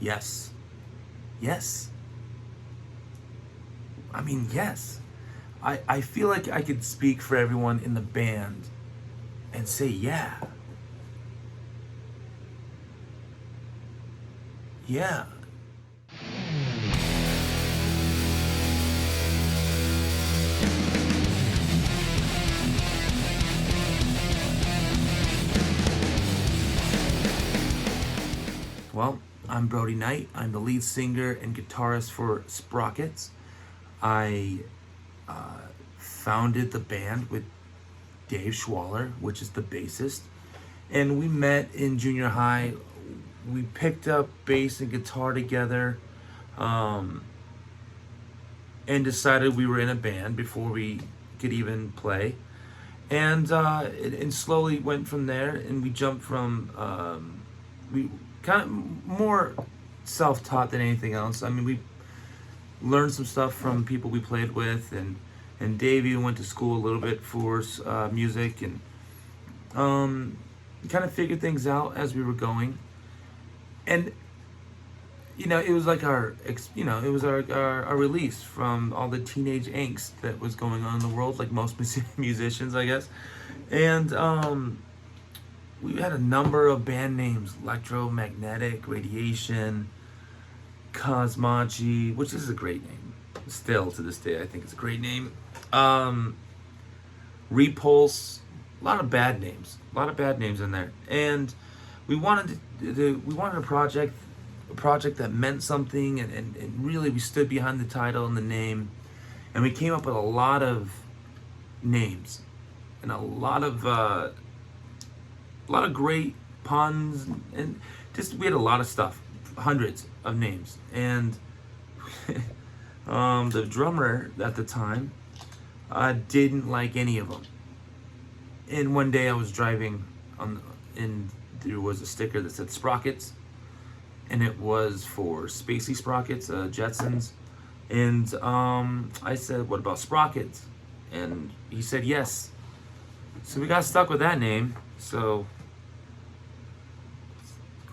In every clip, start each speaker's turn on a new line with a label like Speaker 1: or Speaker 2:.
Speaker 1: Yes. Yes. I mean, yes. I feel like I could speak for everyone in the band and say, yeah. Yeah. Well, I'm Brodie Knight. I'm the lead singer and guitarist for Sprockets. I founded the band with Dave Schwaller, which is the bassist. And we met in junior high. We picked up bass and guitar together and decided we were in a band before we could even play. And slowly went from there, and we jumped from, we kind of more self-taught than anything else. I mean, we learned some stuff from people we played with, and Dave even went to school a little bit for music, and kind of figured things out as we were going. And it was like our release from all the teenage angst that was going on in the world, like most musicians, I guess. And we had a number of band names: Electromagnetic, Radiation, Cosmology, which is a great name. Still to this day, I think it's a great name. Repulse, a lot of bad names in there. And we wanted a project that meant something, and really we stood behind the title and the name, and we came up with a lot of names and a lot of great puns, and just we had a lot of stuff, hundreds of names. And the drummer at the time didn't like any of them. And one day I was driving and there was a sticker that said Sprockets, and it was for Spacey Sprockets, Jetsons. And I said, "What about Sprockets?" And he said yes. So we got stuck with that name. So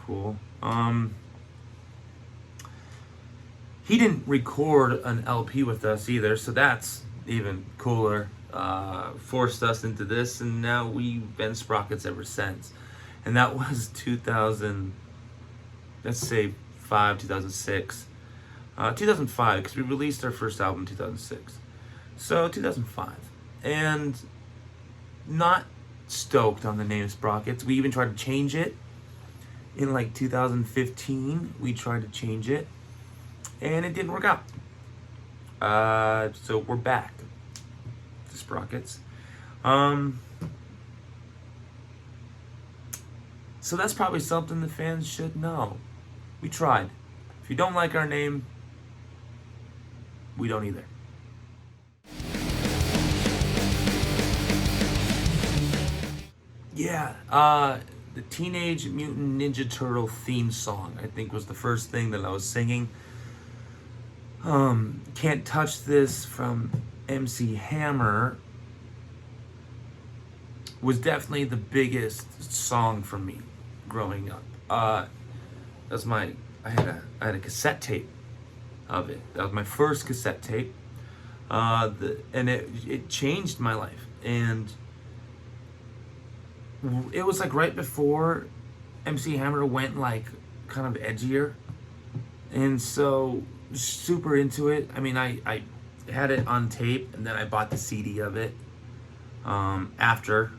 Speaker 1: cool. He didn't record an LP with us either, so that's even cooler. Forced us into this, and now we've been Sprockets ever since. And that was 2000, let's say 2006. 2005, because we released our first album in 2006. So 2005. And not stoked on the name Sprockets. We even tried to change it. In like 2015, we tried to change it, and it didn't work out. So we're back to Sprockets. So that's probably something the fans should know. We tried. If you don't like our name, we don't either. Yeah, the Teenage Mutant Ninja Turtle theme song, I think, was the first thing that I was singing. Can't Touch This from MC Hammer was definitely the biggest song for me growing up. I had a cassette tape of it. That was my first cassette tape. And it changed my life. And it was like right before MC Hammer went like kind of edgier, and so super into it. I mean, I had it on tape, and then I bought the CD of it after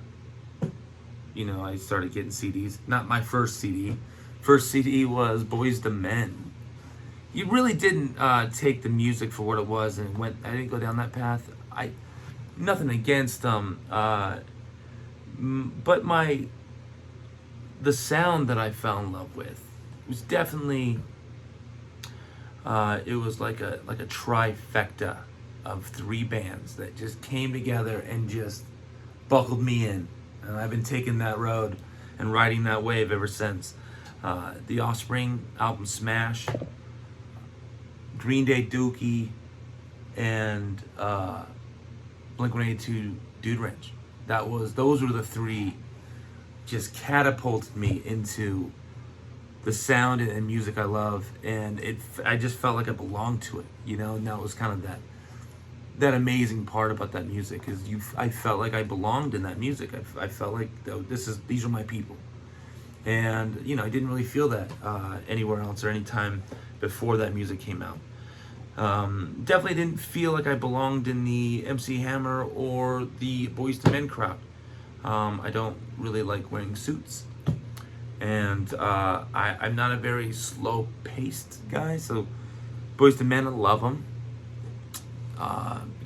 Speaker 1: I started getting CDs. Not my first CD. First CD was Boyz II Men. You really didn't take the music for what it was, and I didn't go down that path. Nothing against them. But the sound that I fell in love with was definitely it was like a trifecta of three bands that just came together and just buckled me in, and I've been taking that road and riding that wave ever since. The Offspring album Smash, Green Day Dookie, and Blink-182 Dude Ranch. Those were the three just catapulted me into the sound and music I love, and I just felt like I belonged to it, you know. And that was kind of that amazing part about that music is I felt like I belonged in that music. I felt like these are my people, and you know, I didn't really feel that anywhere else or any time before that music came out. Definitely didn't feel like I belonged in the MC Hammer or the Boyz II Men crowd. I don't really like wearing suits, and I'm not a very slow-paced guy. So Boyz II Men, I love them.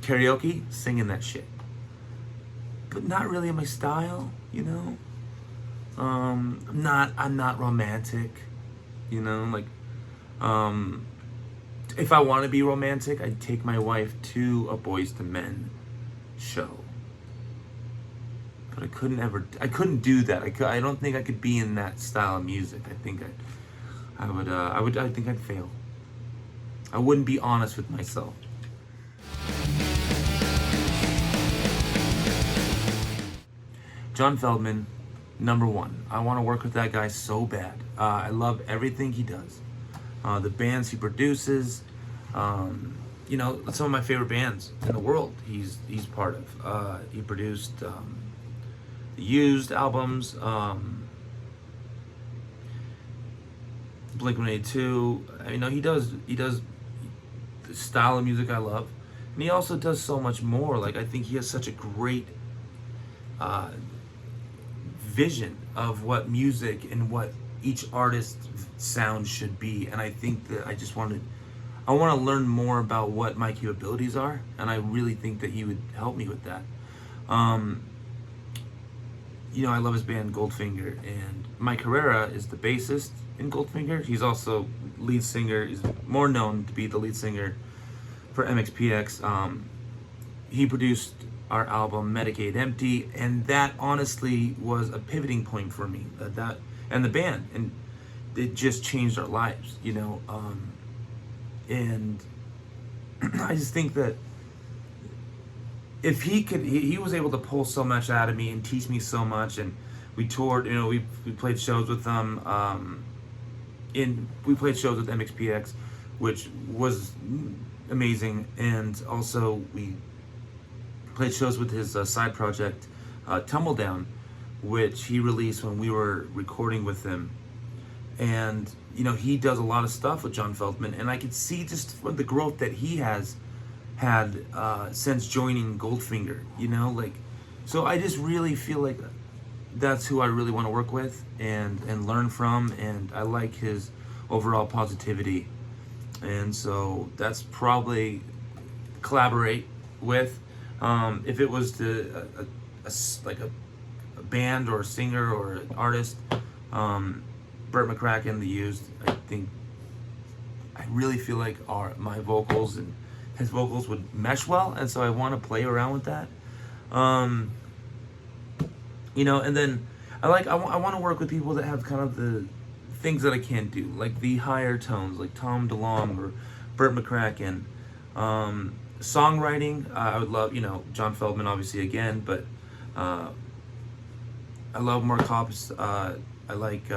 Speaker 1: Karaoke, singing that shit, but not really my style, you know. I'm not romantic, you know. Like, if I want to be romantic, I'd take my wife to a Boyz II Men show. But I couldn't do that. I don't think I could be in that style of music. I think I think I'd fail. I wouldn't be honest with myself. John Feldmann, number one. I want to work with that guy so bad. I love everything he does. The bands he produces, you know, some of my favorite bands in the world he's part of. He produced the Used albums, Blink-182. You know, he does the style of music I love, and he also does so much more. Like, I think he has such a great vision of what music and what each artist's sound should be. And I think that I want to learn more about what my capabilities are, and I really think that he would help me with that. You know, I love his band Goldfinger, and Mike Herrera is the bassist in Goldfinger. He's also lead singer. He's more known to be the lead singer for MXPX. He produced our album Medicaid Empty, and that honestly was a pivoting point for me. That and the band, and it just changed our lives, you know. And I just think that if he was able to pull so much out of me and teach me so much, and we toured, you know, we played shows with them, we played shows with MXPX, which was amazing, and also we played shows with his side project, Tumbledown, which he released when we were recording with him. And you know, he does a lot of stuff with John Feldmann, and I could see just the growth that he has had since joining Goldfinger, you know. Like, so I just really feel like that's who I really want to work with and learn from, and I like his overall positivity, and so that's probably collaborate with. If it was to a band or a singer or an artist, Burt McCracken, The Used, I really feel like my vocals and his vocals would mesh well, and so I want to play around with that. You know, and then I want to work with people that have kind of the things that I can't do, like the higher tones, like Tom DeLonge or Burt McCracken. Songwriting, I would love, you know, John Feldmann obviously again, but I love Mark Hoppus. I like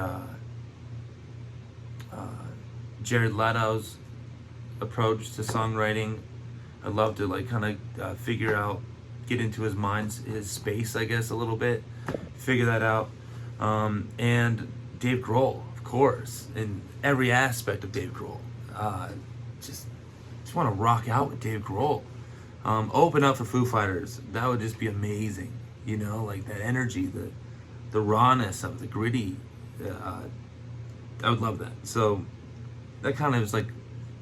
Speaker 1: Jared Leto's approach to songwriting. I'd love to like kind of get into his mind, his space, I guess, a little bit, figure that out. And Dave Grohl, of course, in every aspect of Dave Grohl. Just want to rock out with Dave Grohl. Open up for Foo Fighters. That would just be amazing. You know, like that energy, the rawness of the gritty. I would love that. So that kind of is like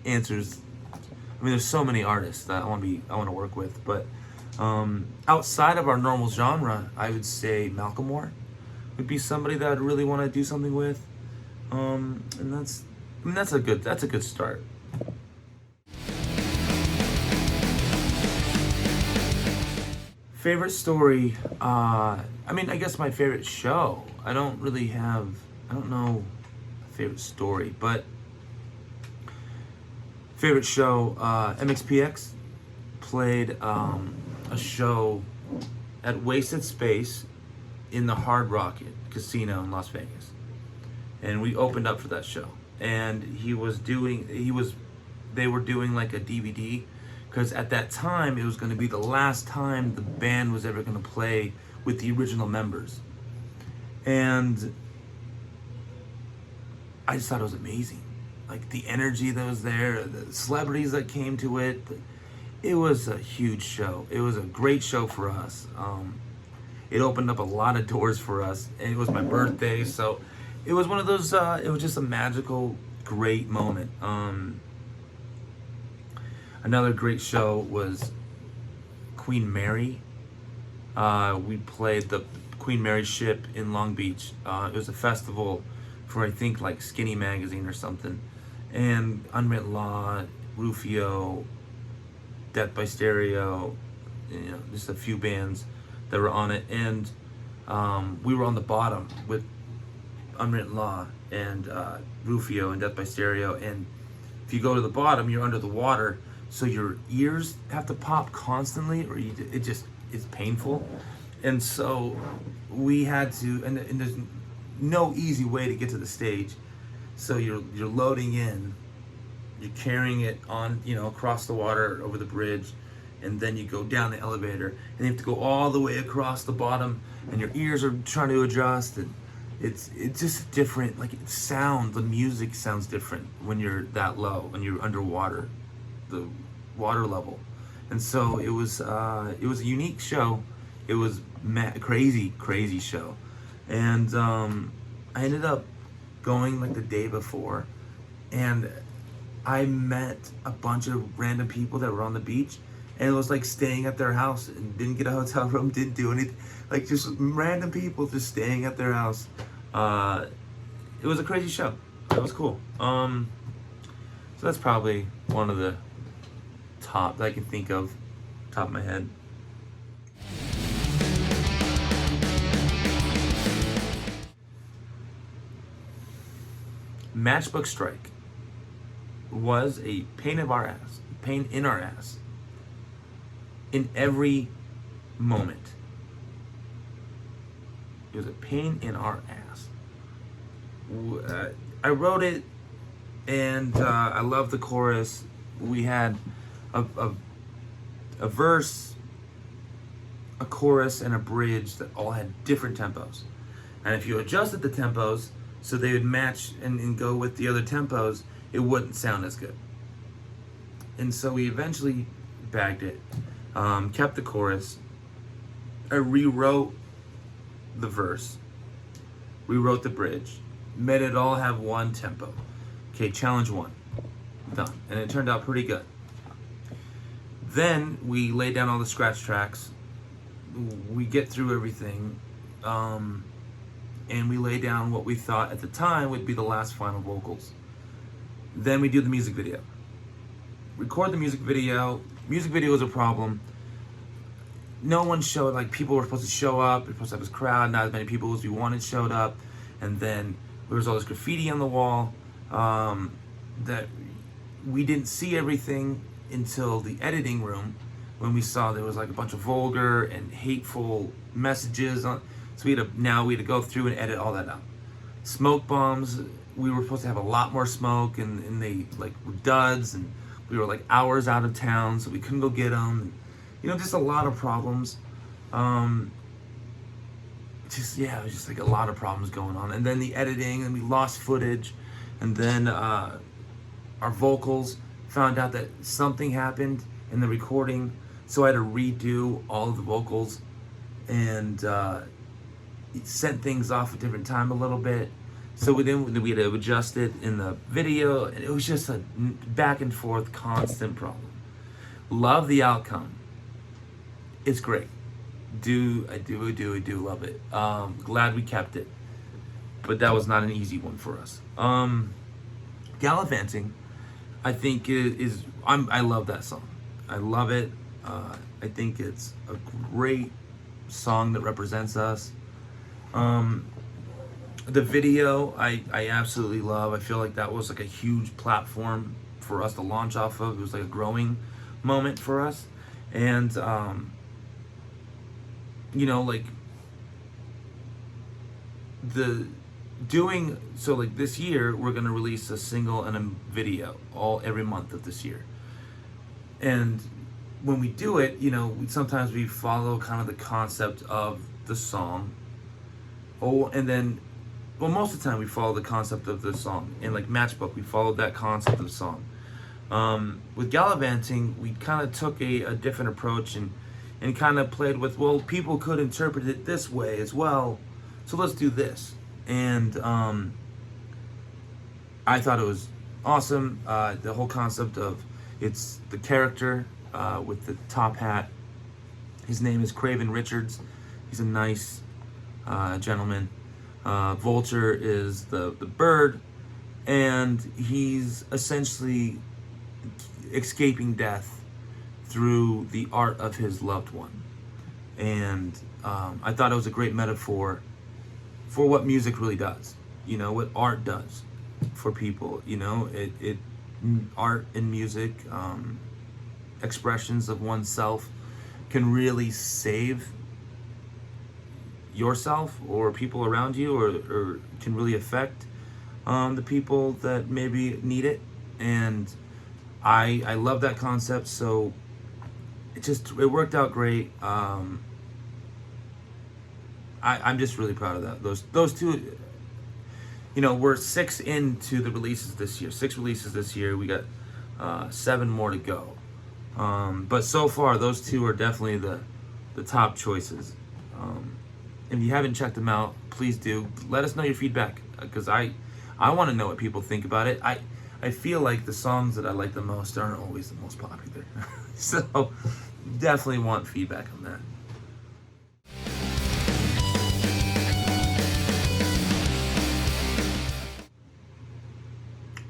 Speaker 1: answers. I mean, there's so many artists that I want to work with, but outside of our normal genre, I would say Macklemore would be somebody that I'd really want to do something with. And that's a good start. Favorite story, I guess my favorite show. I don't know a favorite story, but favorite show, MXPX played a show at Wasted Space in the Hard Rock Casino in Las Vegas. and we opened up for that show. And they were doing like a DVD, because at that time it was going to be the last time the band was ever going to play with the original members. And I just thought it was amazing. Like the energy that was there, the celebrities that came to it. It was a huge show. It was a great show for us. It opened up a lot of doors for us, and it was my birthday, so it was one of those, it was just a magical, great moment. Another great show was Queen Mary. We played the Queen Mary ship in Long Beach. It was a festival for, I think, like Skinny Magazine or something. And Unwritten Law, Rufio, Death by Stereo, just a few bands that were on it. And we were on the bottom with Unwritten Law and Rufio and Death by Stereo. And if you go to the bottom, you're under the water, so your ears have to pop constantly, or it's painful. And so we had to, and there's no easy way to get to the stage. So you're loading in, you're carrying it on, across the water over the bridge, and then you go down the elevator, and you have to go all the way across the bottom, and your ears are trying to adjust, and it's just different. Like the music sounds different when you're that low, when you're underwater, the water level. And so it was a unique show. It was crazy show. And I ended up going like the day before, and I met a bunch of random people that were on the beach, and it was like staying at their house, and didn't get a hotel room, didn't do anything, like just random people just staying at their house. It was a crazy show. It was cool. So that's probably one of the top that I can think of, top of my head. Matchbook Strike was a pain in our ass in every moment. It was a pain in our ass. I wrote it, and I love the chorus. We had a verse, a chorus, and a bridge that all had different tempos. And if you adjusted the tempos so they would match and go with the other tempos, it wouldn't sound as good. And so we eventually bagged it, kept the chorus. I rewrote the verse, rewrote the bridge, made it all have one tempo. Okay, challenge one, done. And it turned out pretty good. Then we laid down all the scratch tracks. We get through everything, and we lay down what we thought at the time would be the last final vocals. Then we do the music video. Record the music video. Music video was a problem. No one showed, like people were supposed to show up. We were supposed to have this crowd. Not as many people as we wanted showed up. And then there was all this graffiti on the wall that we didn't see everything until the editing room, when we saw there was like a bunch of vulgar and hateful messages on. So we had to go through and edit all that out. Smoke bombs, we were supposed to have a lot more smoke, and they like were duds, and we were like hours out of town, so we couldn't go get them. And, just a lot of problems. It was just like a lot of problems going on. And then the editing, and we lost footage, and then our vocals, found out that something happened in the recording, so I had to redo all of the vocals, and it sent things off a different time a little bit. So we had to adjust it in the video, and it was just a back and forth constant problem. Love the outcome. It's great. I do love it. Glad we kept it, but that was not an easy one for us. Gallivanting, I think I love that song. I love it. I think it's a great song that represents us. The video, I absolutely love. I feel like that was like a huge platform for us to launch off of. It was like a growing moment for us. And, like the doing so, like this year we're gonna release a single and a video every month of this year. And when we do it, sometimes we follow kind of the concept of the song. And then, well, most of the time we follow the concept of the song. And like Matchbook, we followed that concept of the song. With Gallivanting, we kind of took a different approach and kind of played with, well, people could interpret it this way as well, so let's do this. And I thought it was awesome. The whole concept of, it's the character with the top hat. His name is Craven Richards. He's a nice gentleman. Vulture is the bird, and he's essentially escaping death through the art of his loved one. And I thought it was a great metaphor for what music really does, what art does for people. Art and music, expressions of oneself can really save yourself or people around you, or can really affect the people that maybe need it. And I love that concept, so it worked out great. I'm just really proud of that. Those two, we're 6 into the releases this year. 6 releases this year. We got 7 more to go. But so far, those 2 are definitely the top choices. If you haven't checked them out, please do. Let us know your feedback, because I want to know what people think about it. I feel like the songs that I like the most aren't always the most popular. So definitely want feedback on that.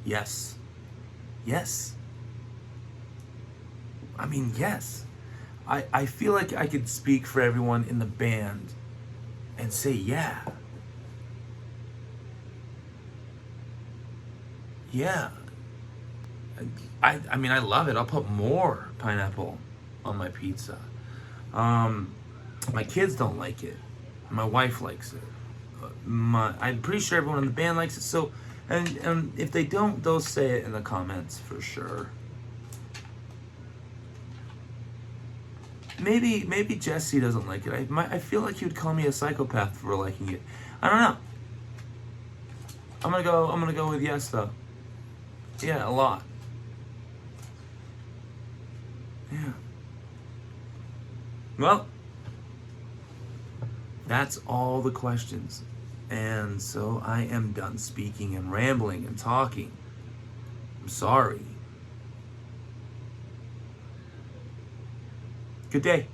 Speaker 1: Yes. I mean, yes. I feel like I could speak for everyone in the band and say, yeah. Yeah. I mean, I love it. I'll put more pineapple on my pizza. My kids don't like it. My wife likes it. I'm pretty sure everyone in the band likes it. So, and if they don't, they'll say it in the comments for sure. Maybe Jesse doesn't like it. I feel like he would call me a psychopath for liking it. I don't know. I'm gonna go with yes though. Yeah, a lot. Yeah. Well, that's all the questions. And so I am done speaking and rambling and talking. I'm sorry. Good day.